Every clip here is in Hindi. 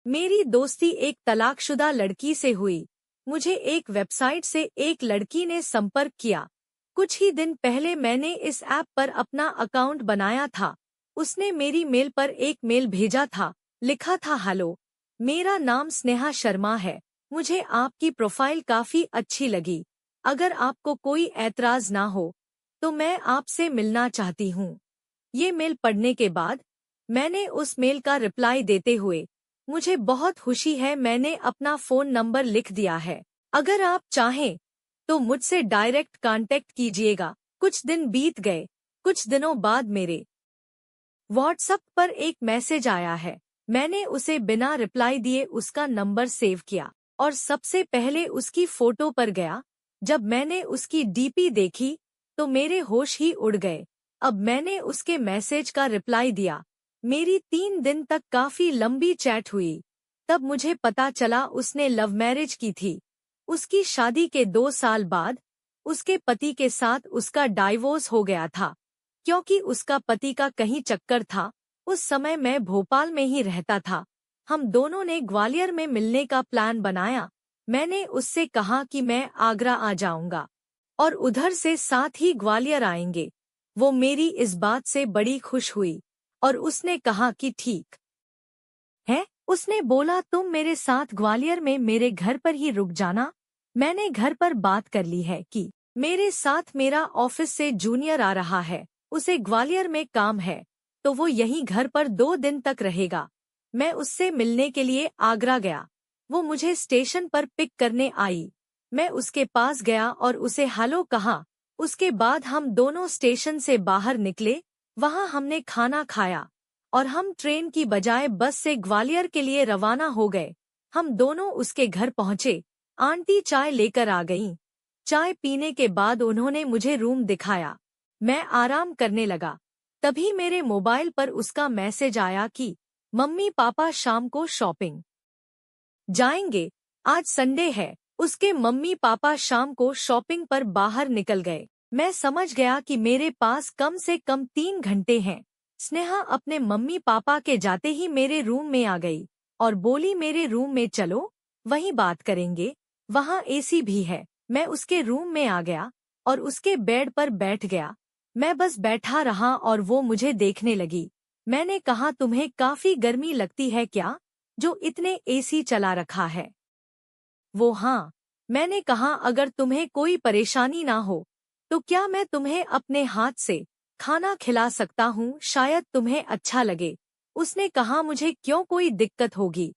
मेरी दोस्ती एक तलाकशुदा लड़की से हुई। मुझे एक वेबसाइट से एक लड़की ने संपर्क किया। कुछ ही दिन पहले मैंने इस ऐप पर अपना अकाउंट बनाया था। उसने मेरी मेल पर एक मेल भेजा था। लिखा था, हेलो, मेरा नाम स्नेहा शर्मा है। मुझे आपकी प्रोफाइल काफी अच्छी लगी। अगर आपको कोई ऐतराज ना हो तो मैं आपसे मिलना चाहती हूँ। ये मेल पढ़ने के बाद मैंने उस मेल का रिप्लाई देते हुए, मुझे बहुत खुशी है, मैंने अपना फोन नंबर लिख दिया है। अगर आप चाहें तो मुझसे डायरेक्ट कांटेक्ट कीजिएगा। कुछ दिन बीत गए। कुछ दिनों बाद मेरे व्हाट्सएप पर एक मैसेज आया है। मैंने उसे बिना रिप्लाई दिए उसका नंबर सेव किया और सबसे पहले उसकी फोटो पर गया। जब मैंने उसकी डीपी देखी तो मेरे होश ही उड़ गए। अब मैंने उसके मैसेज का रिप्लाई दिया। मेरी 3 दिन तक काफी लंबी चैट हुई। तब मुझे पता चला उसने लव मैरिज की थी। उसकी शादी के 2 साल बाद उसके पति के साथ उसका डाइवोर्स हो गया था, क्योंकि उसका पति का कहीं चक्कर था। उस समय मैं भोपाल में ही रहता था। हम दोनों ने ग्वालियर में मिलने का प्लान बनाया। मैंने उससे कहा कि मैं आगरा आ जाऊंगा और उधर से साथ ही ग्वालियर आएंगे। वो मेरी इस बात से बड़ी खुश हुई और उसने कहा कि ठीक है। उसने बोला, तुम मेरे साथ ग्वालियर में मेरे घर पर ही रुक जाना। मैंने घर पर बात कर ली है कि मेरे साथ मेरा ऑफिस से जूनियर आ रहा है। उसे ग्वालियर में काम है तो वो यहीं घर पर 2 दिन तक रहेगा। मैं उससे मिलने के लिए आगरा गया। वो मुझे स्टेशन पर पिक करने आई। मैं उसके पास गया और उसे हेलो कहा। उसके बाद हम दोनों स्टेशन से बाहर निकले। वहां हमने खाना खाया और हम ट्रेन की बजाय बस से ग्वालियर के लिए रवाना हो गए। हम दोनों उसके घर पहुंचे। आंटी चाय लेकर आ गईं। चाय पीने के बाद उन्होंने मुझे रूम दिखाया। मैं आराम करने लगा। तभी मेरे मोबाइल पर उसका मैसेज आया कि मम्मी पापा शाम को शॉपिंग जाएंगे, आज संडे है। उसके मम्मी पापा शाम को शॉपिंग पर बाहर निकल गए। मैं समझ गया कि मेरे पास कम से कम 3 घंटे हैं। स्नेहा अपने मम्मी पापा के जाते ही मेरे रूम में आ गई और बोली, मेरे रूम में चलो, वहीं बात करेंगे, वहां एसी भी है। मैं उसके रूम में आ गया और उसके बेड पर बैठ गया। मैं बस बैठा रहा और वो मुझे देखने लगी। मैंने कहा, तुम्हें काफी गर्मी लगती है क्या, जो इतने एसी चला रखा है? वो हाँ। मैंने कहा, अगर तुम्हें कोई परेशानी ना हो तो क्या मैं तुम्हें अपने हाथ से खाना खिला सकता हूँ, शायद तुम्हें अच्छा लगे। उसने कहा, मुझे क्यों कोई दिक्कत होगी।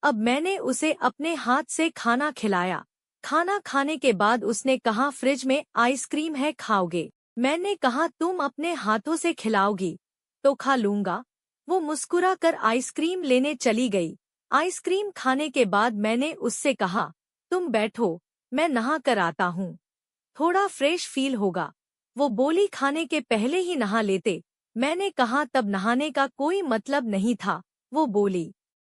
अब मैंने उसे अपने हाथ से खाना खिलाया। खाना खाने के बाद उसने कहा, फ्रिज में आइसक्रीम है, खाओगे? मैंने कहा, तुम अपने हाथों से खिलाओगी तो खा लूंगा। वो मुस्कुरा कर आइसक्रीम लेने चली गई। आइसक्रीम खाने के बाद मैंने उससे कहा, तुम बैठो, मैं नहा कर आता हूँ, थोड़ा फ्रेश फील होगा। वो बोली, खाने के पहले ही नहा लेते। मैंने कहा, तब नहाने का कोई मतलब नहीं था। वो बोली,